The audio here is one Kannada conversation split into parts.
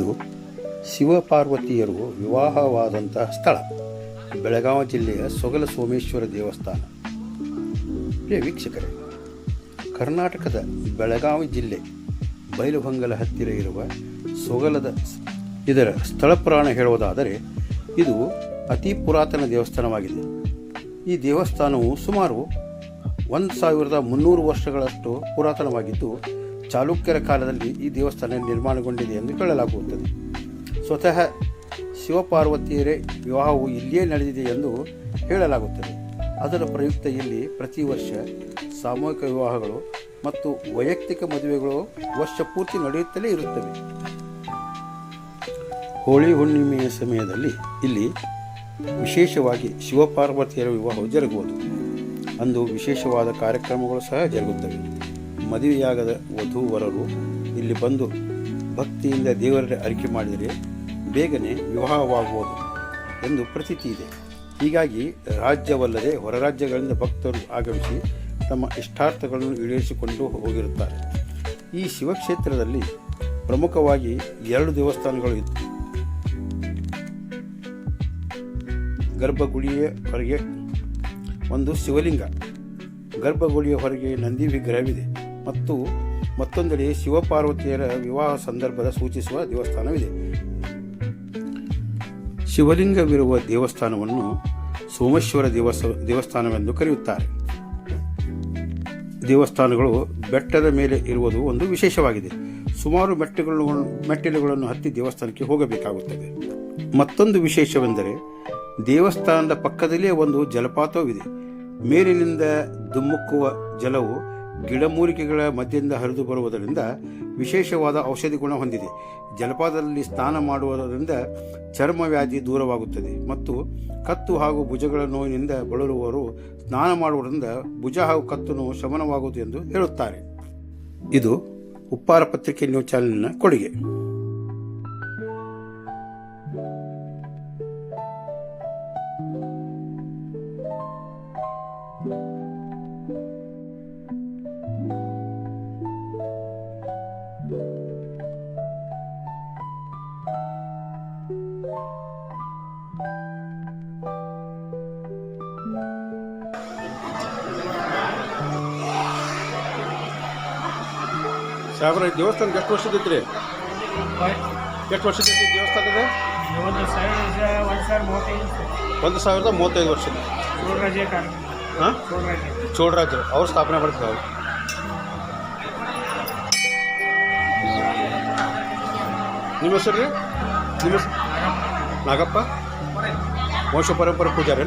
ಇದು ಶಿವಪಾರ್ವತಿಯರು ವಿವಾಹವಾದಂತಹ ಸ್ಥಳ. ಬೆಳಗಾವಿ ಜಿಲ್ಲೆಯ ಸೊಗಲ ಸೋಮೇಶ್ವರ ದೇವಸ್ಥಾನ. ಪ್ರಿಯ ವೀಕ್ಷಕರೇ, ಕರ್ನಾಟಕದ ಬೆಳಗಾವಿ ಜಿಲ್ಲೆ ಬೈಲಹೊಂಗಲ ಹತ್ತಿರ ಇರುವ ಸೊಗಲದ ಇದರ ಸ್ಥಳ ಪುರಾಣ ಹೇಳುವುದಾದರೆ ಇದು ಅತಿ ಪುರಾತನ ದೇವಸ್ಥಾನವಾಗಿದೆ. ಈ ದೇವಸ್ಥಾನವು ಸುಮಾರು 1300 ವರ್ಷಗಳಷ್ಟು ಪುರಾತನವಾಗಿದ್ದು, ಚಾಲುಕ್ಯರ ಕಾಲದಲ್ಲಿ ಈ ದೇವಸ್ಥಾನ ನಿರ್ಮಾಣಗೊಂಡಿದೆ ಎಂದು ಹೇಳಲಾಗುತ್ತದೆ. ಸ್ವತಃ ಶಿವಪಾರ್ವತಿಯರೇ ವಿವಾಹವು ಇಲ್ಲಿಯೇ ನಡೆದಿದೆ ಎಂದು ಹೇಳಲಾಗುತ್ತದೆ. ಅದರ ಪ್ರಯುಕ್ತ ಇಲ್ಲಿ ಪ್ರತಿ ವರ್ಷ ಸಾಮೂಹಿಕ ವಿವಾಹಗಳು ಮತ್ತು ವೈಯಕ್ತಿಕ ಮದುವೆಗಳು ವರ್ಷ ಪೂರ್ತಿ ನಡೆಯುತ್ತಲೇ ಇರುತ್ತವೆ. ಹೋಳಿ ಹುಣ್ಣಿಮೆಯ ಸಮಯದಲ್ಲಿ ಇಲ್ಲಿ ವಿಶೇಷವಾಗಿ ಶಿವಪಾರ್ವತಿಯರ ವಿವಾಹವು ಜರುಗುವುದು. ಅಂದು ವಿಶೇಷವಾದ ಕಾರ್ಯಕ್ರಮಗಳು ಸಹ ಜರುಗುತ್ತವೆ. ಮದುವೆಯಾಗದ ವಧೂವರರು ಇಲ್ಲಿ ಬಂದು ಭಕ್ತಿಯಿಂದ ದೇವರ ಅರಿಕೆ ಮಾಡಿದರೆ ಬೇಗನೆ ವಿವಾಹವಾಗುವುದು ಎಂದು ಪ್ರತೀತಿ ಇದೆ. ಹೀಗಾಗಿ ರಾಜ್ಯವಲ್ಲದೆ ಹೊರ ರಾಜ್ಯಗಳಿಂದ ಭಕ್ತರು ಆಗಮಿಸಿ ತಮ್ಮ ಇಷ್ಟಾರ್ಥಗಳನ್ನು ಈಡೇರಿಸಿಕೊಂಡು ಹೋಗಿರುತ್ತಾರೆ. ಈ ಶಿವಕ್ಷೇತ್ರದಲ್ಲಿ ಪ್ರಮುಖವಾಗಿ 2 ದೇವಸ್ಥಾನಗಳು ಇದ್ದು, ಗರ್ಭಗುಡಿಯ ಹೊರಗೆ ಒಂದು ಶಿವಲಿಂಗ, ಗರ್ಭಗುಡಿಯ ಹೊರಗೆ ನಂದಿ ವಿಗ್ರಹವಿದೆ ಮತ್ತು ಮತ್ತೊಂದೆಡೆ ಶಿವಪಾರ್ವತಿಯರ ವಿವಾಹ ಸಂದರ್ಭದ ಸೂಚಿಸುವ ದೇವಸ್ಥಾನವಿದೆ. ಶಿವಲಿಂಗವಿರುವ ದೇವಸ್ಥಾನವನ್ನು ಸೋಮೇಶ್ವರ ದೇವಸ್ಥಾನವೆಂದು ಕರೆಯುತ್ತಾರೆ. ದೇವಸ್ಥಾನಗಳು ಬೆಟ್ಟದ ಮೇಲೆ ಇರುವುದು ಒಂದು ವಿಶೇಷವಾಗಿದೆ. ಸುಮಾರು ಮೆಟ್ಟಿಲುಗಳನ್ನು ಹತ್ತಿ ದೇವಸ್ಥಾನಕ್ಕೆ ಹೋಗಬೇಕಾಗುತ್ತದೆ. ಮತ್ತೊಂದು ವಿಶೇಷವೆಂದರೆ ದೇವಸ್ಥಾನದ ಪಕ್ಕದಲ್ಲೇ ಒಂದು ಜಲಪಾತವಿದೆ. ಮೇಲಿನಿಂದ ಧುಮ್ಮುಕ್ಕುವ ಜಲವು ಗಿಡಮೂಲಿಕೆಗಳ ಮಧ್ಯದಿಂದ ಹರಿದು ಬರುವುದರಿಂದ ವಿಶೇಷವಾದ ಔಷಧಿ ಗುಣ ಹೊಂದಿದೆ. ಜಲಪಾತದಲ್ಲಿ ಸ್ನಾನ ಮಾಡುವುದರಿಂದ ಚರ್ಮ ವ್ಯಾಧಿ ದೂರವಾಗುತ್ತದೆ ಮತ್ತು ಕತ್ತು ಹಾಗೂ ಭುಜಗಳ ನೋವಿನಿಂದ ಬಳಲುವವರು ಸ್ನಾನ ಮಾಡುವುದರಿಂದ ಭುಜ ಹಾಗೂ ಕತ್ತು ನೋವು ಶಮನವಾಗುವುದು ಎಂದು ಹೇಳುತ್ತಾರೆ. ಇದು ಉಪ್ಪಾರ ಪತ್ರಿಕೆ ನ್ಯೂಸ್ ಚಾನೆಲ್ನ ಕೊಡುಗೆ. ಸಾಹೇಬ್ರ, ದೇವಸ್ಥಾನಕ್ಕೆ ಎಷ್ಟು ವರ್ಷದಿದ್ರಿ? ಎಷ್ಟು ವರ್ಷದಿತ್ತು ದೇವಸ್ಥಾನದ? 1035 ವರ್ಷದ. ಹಾಂ, ಚೋಳರಾಜರು ಅವ್ರು ಸ್ಥಾಪನೆ ಮಾಡಿದ್ರು. ನಿಮ್ಮ ಹೆಸರು ರೀ? ನಿಮ್ಮ ಹೆಸರು ನಾಗಪ್ಪ, ವಂಶ ಪರಂಪರೆ ಪೂಜಾರಿ.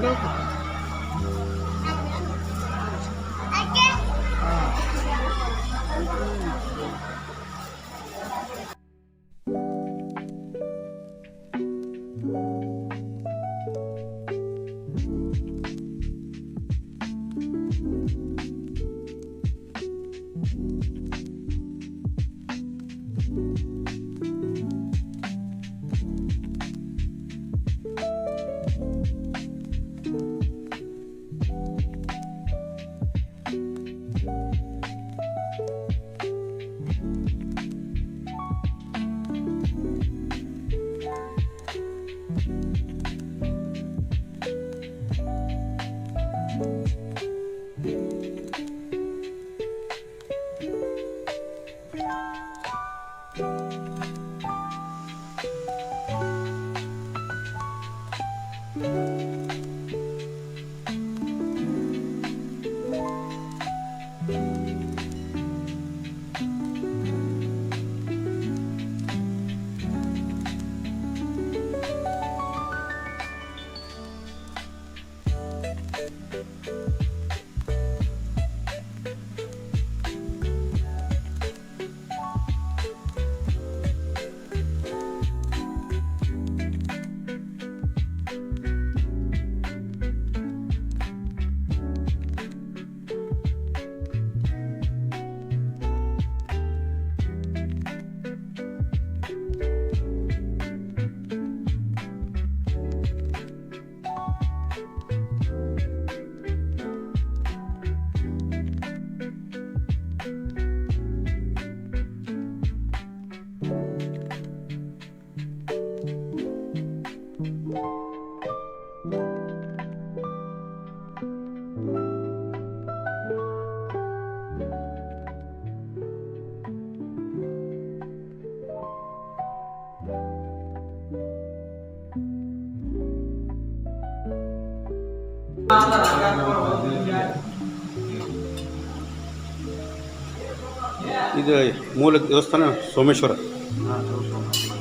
ಇದು ಮೂಲ ದೇವಸ್ಥಾನ ಸೋಮೇಶ್ವರ.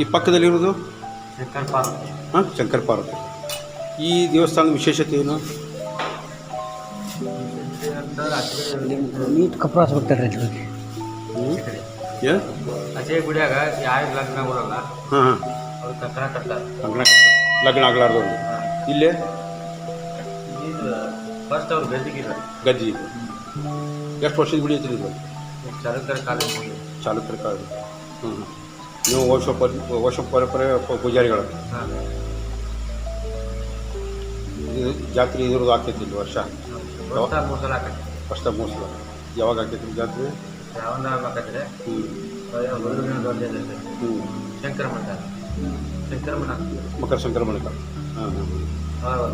ಈ ಪಕ್ಕದಲ್ಲಿರೋದು ಹಾಂ ಶಂಕರ ಪಾರ್ವತಿ. ಈ ದೇವಸ್ಥಾನದ ವಿಶೇಷತೆ ಏನು? ನೀಟ್ ಕಪ್ಪು ಹಾಸ್ಬಿಡ್ತಾರೆ ಅಜಯ್ ಗುಡಿಯಾಗ ಯಾವ ಲಗ್ನ ಬರಲ್ಲ, ಹಾಂ ಹಾಂ ಅವ್ರು ಕಂಕಣ ಕಟ್ತಾರೆ. ಲಗ್ನ ಆಗ್ಲಾರ್ದವ್ರು ಇಲ್ಲೇ ಫಸ್ಟ್ ಅವ್ರು ಗದ್ದಿಗಿಲ್ಲ ಗಜ್ಜಿ. ಎಷ್ಟು ವರ್ಷದ ಗುಡಿ ಐತಿ ಇದು? ಚಾಲುಕ್ಯರ ಕಾಲ ಚಾಲುಕ್ಯರ ಕಾಲ. ಹ್ಞೂ ನೀವು ವರ್ಷ ಪರಂಪರೆ ಪೂಜಾರಿಗಳು. ಹಾಂ, ಇದು ಜಾತ್ರೆ ಇದ್ರದ್ದು ಆಗ್ತೈತಿ ಇಲ್ಲಿ ವರ್ಷ 3 ಸಲ ಆಕೈತಿ. ಫಸ್ಟ್ 3 ಸಲ. ಯಾವಾಗ ಆಗ್ತೈತಿ ಜಾತ್ರೆ? ಯಾವನ್ನ ಹಾಕತ್ರೆ ಹ್ಞೂ ಹ್ಞೂ ಶಂಕರಮಠ ಮಕರ ಸಂಕ್ರಮಣ. ಹಾಂ ಹಾಂ ಹಾಂ